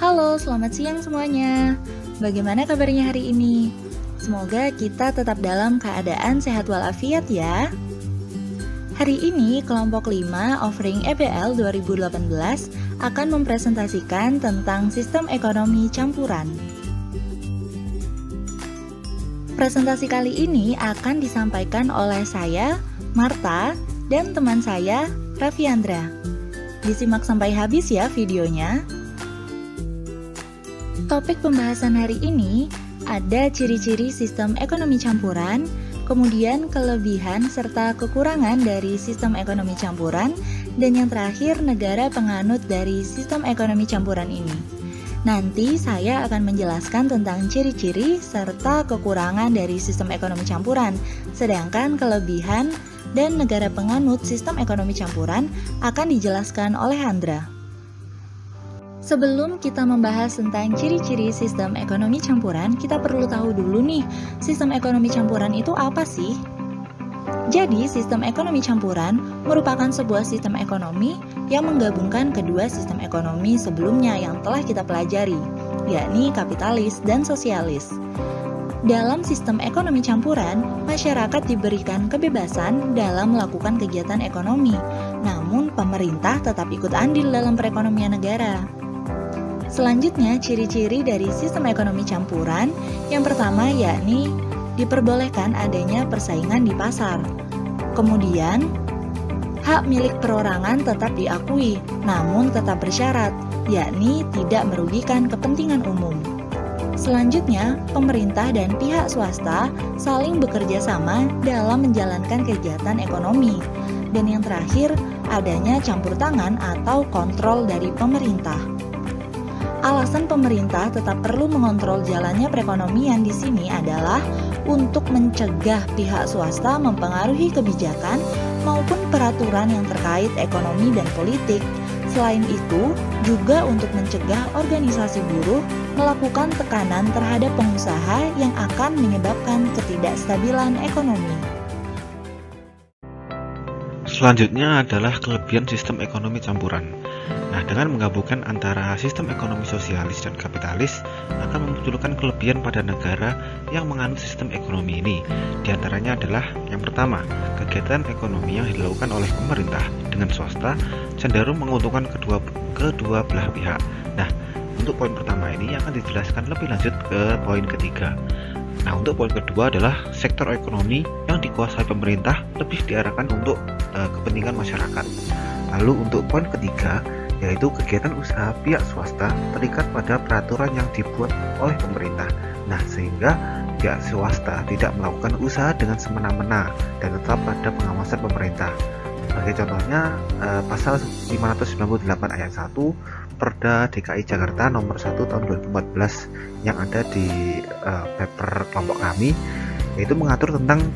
Halo, selamat siang semuanya. Bagaimana kabarnya hari ini? Semoga kita tetap dalam keadaan sehat walafiat ya. Hari ini kelompok 5 offering EBL 2018 akan mempresentasikan tentang sistem ekonomi campuran. Presentasi kali ini akan disampaikan oleh saya, Marta, dan teman saya, Raffiandra. Disimak sampai habis ya videonya. Topik pembahasan hari ini ada ciri-ciri sistem ekonomi campuran, kemudian kelebihan serta kekurangan dari sistem ekonomi campuran, dan yang terakhir negara penganut dari sistem ekonomi campuran ini. Nanti saya akan menjelaskan tentang ciri-ciri serta kekurangan dari sistem ekonomi campuran, sedangkan kelebihan dan negara penganut sistem ekonomi campuran akan dijelaskan oleh Andra. Sebelum kita membahas tentang ciri-ciri sistem ekonomi campuran, kita perlu tahu dulu nih, sistem ekonomi campuran itu apa sih? Jadi, sistem ekonomi campuran merupakan sebuah sistem ekonomi yang menggabungkan kedua sistem ekonomi sebelumnya yang telah kita pelajari, yakni kapitalis dan sosialis. Dalam sistem ekonomi campuran, masyarakat diberikan kebebasan dalam melakukan kegiatan ekonomi, namun pemerintah tetap ikut andil dalam perekonomian negara. Selanjutnya, ciri-ciri dari sistem ekonomi campuran yang pertama yakni diperbolehkan adanya persaingan di pasar. Kemudian, hak milik perorangan tetap diakui, namun tetap bersyarat, yakni tidak merugikan kepentingan umum. Selanjutnya, pemerintah dan pihak swasta saling bekerja sama dalam menjalankan kegiatan ekonomi. Dan yang terakhir, adanya campur tangan atau kontrol dari pemerintah. Alasan pemerintah tetap perlu mengontrol jalannya perekonomian di sini adalah untuk mencegah pihak swasta mempengaruhi kebijakan maupun peraturan yang terkait ekonomi dan politik. Selain itu, juga untuk mencegah organisasi buruh melakukan tekanan terhadap pengusaha yang akan menyebabkan ketidakstabilan ekonomi. Selanjutnya adalah kelebihan sistem ekonomi campuran. Nah, dengan menggabungkan antara sistem ekonomi sosialis dan kapitalis akan memunculkan kelebihan pada negara yang menganut sistem ekonomi ini. Di antaranya adalah yang pertama, kegiatan ekonomi yang dilakukan oleh pemerintah dengan swasta cenderung menguntungkan kedua belah pihak. Nah, untuk poin pertama ini akan dijelaskan lebih lanjut ke poin ketiga. Nah, untuk poin kedua adalah sektor ekonomi yang dikuasai pemerintah lebih diarahkan untuk kepentingan masyarakat. Lalu untuk poin ketiga, yaitu kegiatan usaha pihak swasta terikat pada peraturan yang dibuat oleh pemerintah. Nah, sehingga pihak swasta tidak melakukan usaha dengan semena-mena dan tetap pada pengawasan pemerintah. Sebagai contohnya, pasal 598 ayat 1 Perda DKI Jakarta nomor 1 tahun 2014 yang ada di paper kelompok kami, yaitu mengatur tentang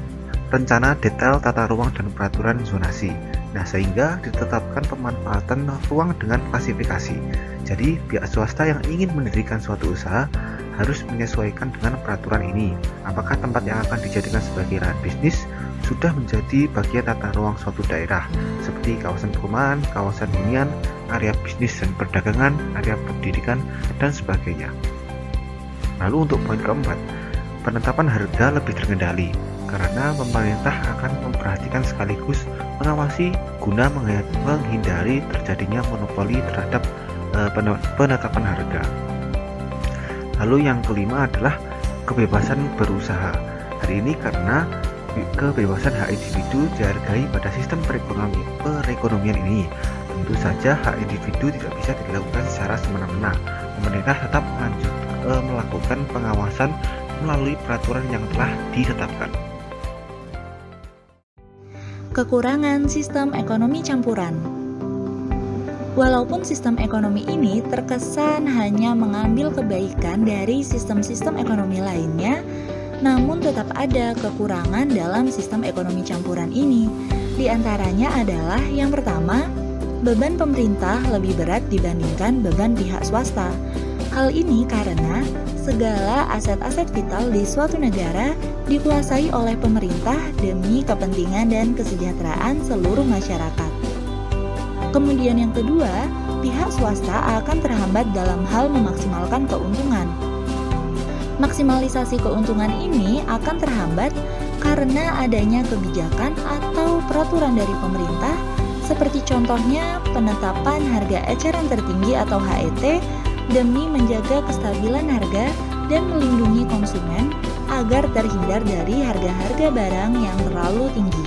rencana detail tata ruang dan peraturan zonasi. Nah, sehingga ditetapkan pemanfaatan ruang dengan klasifikasi. Jadi, pihak swasta yang ingin mendirikan suatu usaha harus menyesuaikan dengan peraturan ini. Apakah tempat yang akan dijadikan sebagai lahan bisnis sudah menjadi bagian tata ruang suatu daerah, seperti kawasan perumahan, kawasan hunian, area bisnis dan perdagangan, area pendidikan, dan sebagainya. Lalu untuk poin keempat, penetapan harga lebih terkendali, karena pemerintah akan memperhatikan sekaligus mengawasi guna menghindari terjadinya monopoli terhadap penetapan harga. Lalu yang kelima adalah kebebasan berusaha. Hari ini karena kebebasan hak individu dihargai pada sistem perekonomian ini. Tentu saja hak individu tidak bisa dilakukan secara semena-mena. Pemerintah tetap melakukan pengawasan melalui peraturan yang telah ditetapkan. Kekurangan sistem ekonomi campuran. Walaupun sistem ekonomi ini terkesan hanya mengambil kebaikan dari sistem-sistem ekonomi lainnya, namun tetap ada kekurangan dalam sistem ekonomi campuran ini. Di antaranya adalah yang pertama, beban pemerintah lebih berat dibandingkan beban pihak swasta. Hal ini karena segala aset-aset vital di suatu negara dikuasai oleh pemerintah demi kepentingan dan kesejahteraan seluruh masyarakat. Kemudian yang kedua, pihak swasta akan terhambat dalam hal memaksimalkan keuntungan. Maksimalisasi keuntungan ini akan terhambat karena adanya kebijakan atau peraturan dari pemerintah, seperti contohnya penetapan harga eceran tertinggi atau HET demi menjaga kestabilan harga dan melindungi konsumen agar terhindar dari harga-harga barang yang terlalu tinggi.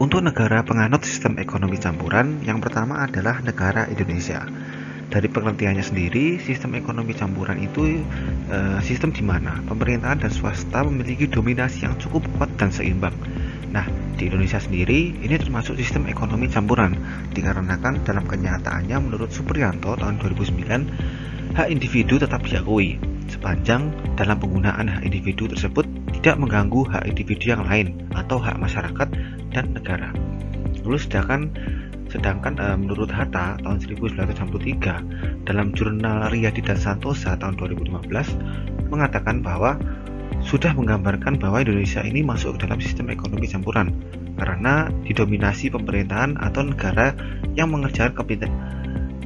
Untuk negara penganut sistem ekonomi campuran, yang pertama adalah negara Indonesia. Dari pengertiannya sendiri, sistem ekonomi campuran itu sistem di mana pemerintahan dan swasta memiliki dominasi yang cukup kuat dan seimbang. Nah, di Indonesia sendiri, ini termasuk sistem ekonomi campuran, dikarenakan dalam kenyataannya menurut Supriyanto tahun 2009, hak individu tetap diakui, sepanjang dalam penggunaan hak individu tersebut tidak mengganggu hak individu yang lain atau hak masyarakat dan negara. Lalu sedangkan menurut Hatta tahun 1963 dalam jurnal Riyadi dan Santosa tahun 2015 mengatakan bahwa sudah menggambarkan bahwa Indonesia ini masuk ke dalam sistem ekonomi campuran karena didominasi pemerintahan atau negara yang mengerjakan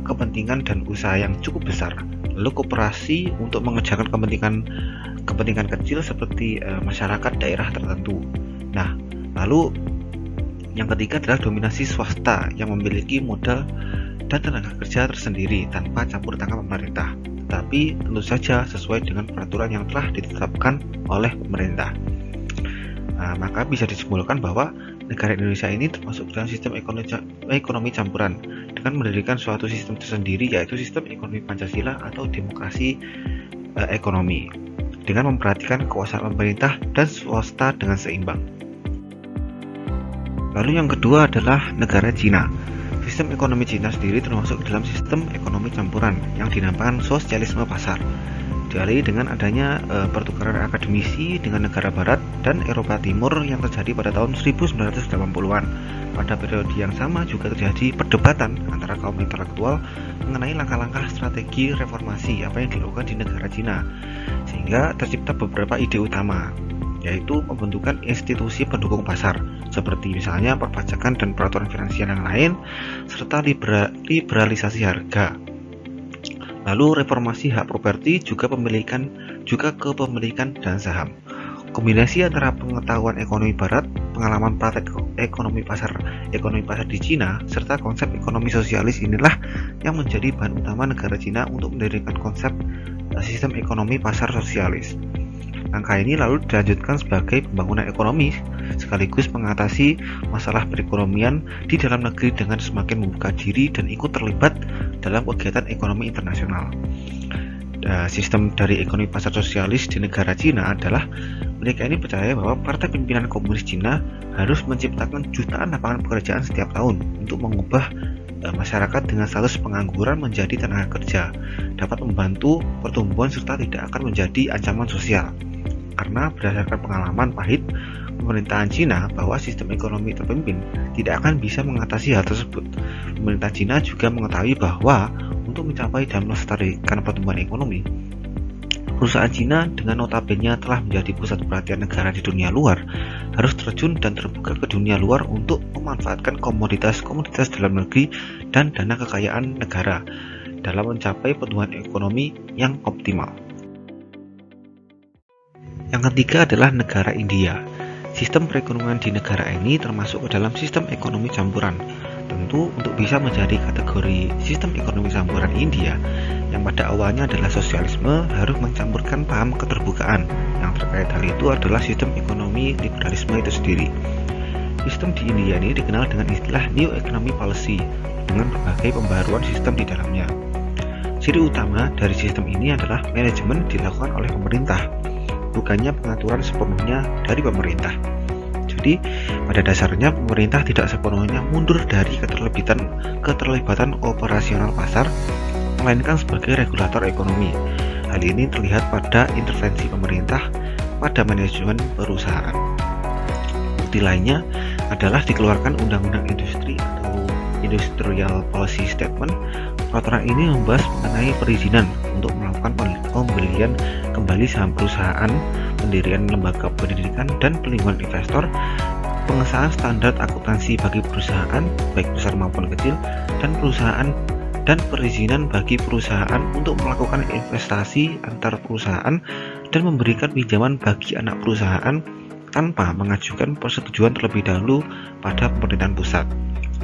kepentingan dan usaha yang cukup besar, lalu koperasi untuk mengerjakan kepentingan kecil seperti masyarakat daerah tertentu. Nah, lalu yang ketiga adalah dominasi swasta yang memiliki modal dan tenaga kerja tersendiri tanpa campur tangan pemerintah, tetapi tentu saja sesuai dengan peraturan yang telah ditetapkan oleh pemerintah. Maka bisa disimpulkan bahwa negara Indonesia ini termasuk dalam sistem ekonomi campuran dengan mendirikan suatu sistem tersendiri, yaitu sistem ekonomi Pancasila atau demokrasi ekonomi, dengan memperhatikan kekuasaan pemerintah dan swasta dengan seimbang. Lalu yang kedua adalah negara Cina. Sistem ekonomi Cina sendiri termasuk dalam sistem ekonomi campuran yang dinamakan sosialisme pasar. Dialih dengan adanya pertukaran akademisi dengan negara barat dan Eropa Timur yang terjadi pada tahun 1980-an. Pada periode yang sama juga terjadi perdebatan antara kaum intelektual mengenai langkah-langkah strategi reformasi apa yang dilakukan di negara Cina, sehingga tercipta beberapa ide utama, yaitu pembentukan institusi pendukung pasar seperti misalnya perpajakan dan peraturan finansial yang lain, serta liberalisasi harga. Lalu reformasi hak properti juga kepemilikan dan saham. Kombinasi antara pengetahuan ekonomi barat, pengalaman praktek ekonomi pasar di Cina, serta konsep ekonomi sosialis inilah yang menjadi bahan utama negara Cina untuk mendirikan konsep sistem ekonomi pasar sosialis. Langkah ini lalu dilanjutkan sebagai pembangunan ekonomi sekaligus mengatasi masalah perekonomian di dalam negeri dengan semakin membuka diri dan ikut terlibat dalam kegiatan ekonomi internasional. Sistem dari ekonomi pasar sosialis di negara Cina adalah mereka ini percaya bahwa partai pimpinan komunis Cina harus menciptakan jutaan lapangan pekerjaan setiap tahun untuk mengubah masyarakat dengan status pengangguran menjadi tenaga kerja, dapat membantu pertumbuhan serta tidak akan menjadi ancaman sosial. Karena berdasarkan pengalaman pahit pemerintahan Cina bahwa sistem ekonomi terpimpin tidak akan bisa mengatasi hal tersebut. Pemerintah Cina juga mengetahui bahwa untuk mencapai dan melestarikan pertumbuhan ekonomi, perusahaan Cina dengan notabene telah menjadi pusat perhatian negara di dunia luar harus terjun dan terbuka ke dunia luar untuk memanfaatkan komoditas dalam negeri dan dana kekayaan negara dalam mencapai pertumbuhan ekonomi yang optimal. Yang ketiga adalah negara India. Sistem perekonomian di negara ini termasuk ke dalam sistem ekonomi campuran. Tentu untuk bisa menjadi kategori sistem ekonomi campuran India yang pada awalnya adalah sosialisme harus mencampurkan paham keterbukaan. Yang terkait hal itu adalah sistem ekonomi liberalisme itu sendiri. Sistem di India ini dikenal dengan istilah New Economy Policy dengan berbagai pembaruan sistem di dalamnya. Ciri utama dari sistem ini adalah manajemen dilakukan oleh pemerintah, bukannya pengaturan sepenuhnya dari pemerintah. Jadi pada dasarnya pemerintah tidak sepenuhnya mundur dari keterlibatan operasional pasar, melainkan sebagai regulator ekonomi. Hal ini terlihat pada intervensi pemerintah pada manajemen perusahaan. Bukti lainnya adalah dikeluarkan Undang-Undang Industri atau Industrial Policy Statement. Peraturan ini membahas mengenai perizinan untuk melakukan pembelian kembali saham perusahaan, pendirian lembaga pendidikan dan pelindungan investor, pengesahan standar akuntansi bagi perusahaan, baik besar maupun kecil, dan perizinan bagi perusahaan untuk melakukan investasi antar perusahaan dan memberikan pinjaman bagi anak perusahaan tanpa mengajukan persetujuan terlebih dahulu pada pemerintahan pusat.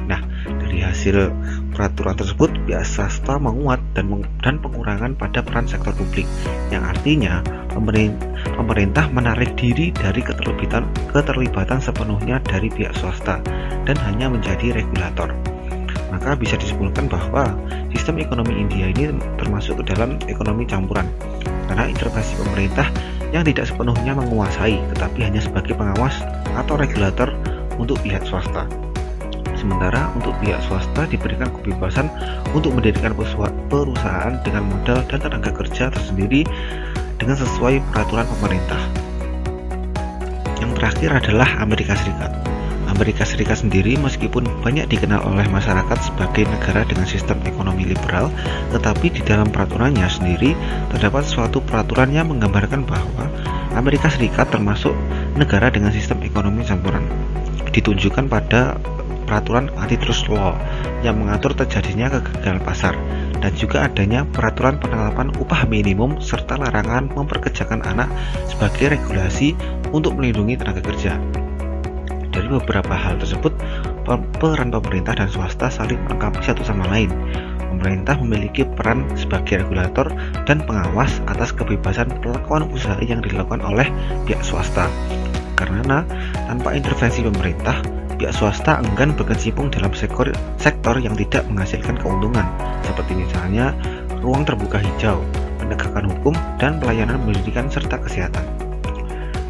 Nah, dari hasil peraturan tersebut, pihak swasta menguat dan pengurangan pada peran sektor publik, yang artinya pemerintah menarik diri dari keterlibatan sepenuhnya dari pihak swasta dan hanya menjadi regulator. Maka bisa disimpulkan bahwa sistem ekonomi India ini termasuk ke dalam ekonomi campuran, karena intervensi pemerintah yang tidak sepenuhnya menguasai, tetapi hanya sebagai pengawas atau regulator untuk pihak swasta. Sementara untuk pihak swasta diberikan kebebasan untuk mendirikan perusahaan dengan modal dan tenaga kerja tersendiri dengan sesuai peraturan pemerintah. Yang terakhir adalah Amerika Serikat. Amerika Serikat sendiri meskipun banyak dikenal oleh masyarakat sebagai negara dengan sistem ekonomi liberal, tetapi di dalam peraturannya sendiri terdapat suatu peraturan yang menggambarkan bahwa Amerika Serikat termasuk negara dengan sistem ekonomi campuran. Ditunjukkan pada peraturan antitrust law yang mengatur terjadinya kegagalan pasar, dan juga adanya peraturan penerapan upah minimum serta larangan memperkerjakan anak sebagai regulasi untuk melindungi tenaga kerja. Dari beberapa hal tersebut, peran pemerintah dan swasta saling melengkapi satu sama lain. Pemerintah memiliki peran sebagai regulator dan pengawas atas kebebasan pelakuan usaha yang dilakukan oleh pihak swasta. Karena tanpa intervensi pemerintah, pihak swasta enggan berkecimpung dalam sektor yang tidak menghasilkan keuntungan, seperti misalnya ruang terbuka hijau, penegakan hukum, dan pelayanan pendidikan serta kesehatan.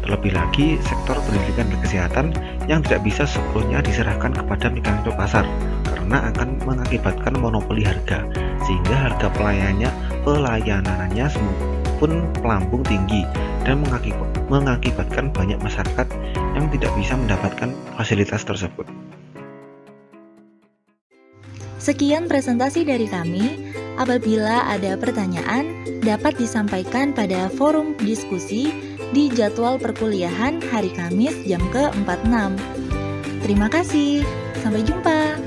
Terlebih lagi, sektor pendidikan dan kesehatan yang tidak bisa sepenuhnya diserahkan kepada mekanisme pasar, karena akan mengakibatkan monopoli harga, sehingga harga pelayanannya pun melambung tinggi dan mengakibatkan banyak masyarakat yang tidak bisa mendapatkan fasilitas tersebut. Sekian presentasi dari kami. Apabila ada pertanyaan, dapat disampaikan pada forum diskusi di jadwal perkuliahan hari Kamis jam ke-46. Terima kasih. Sampai jumpa.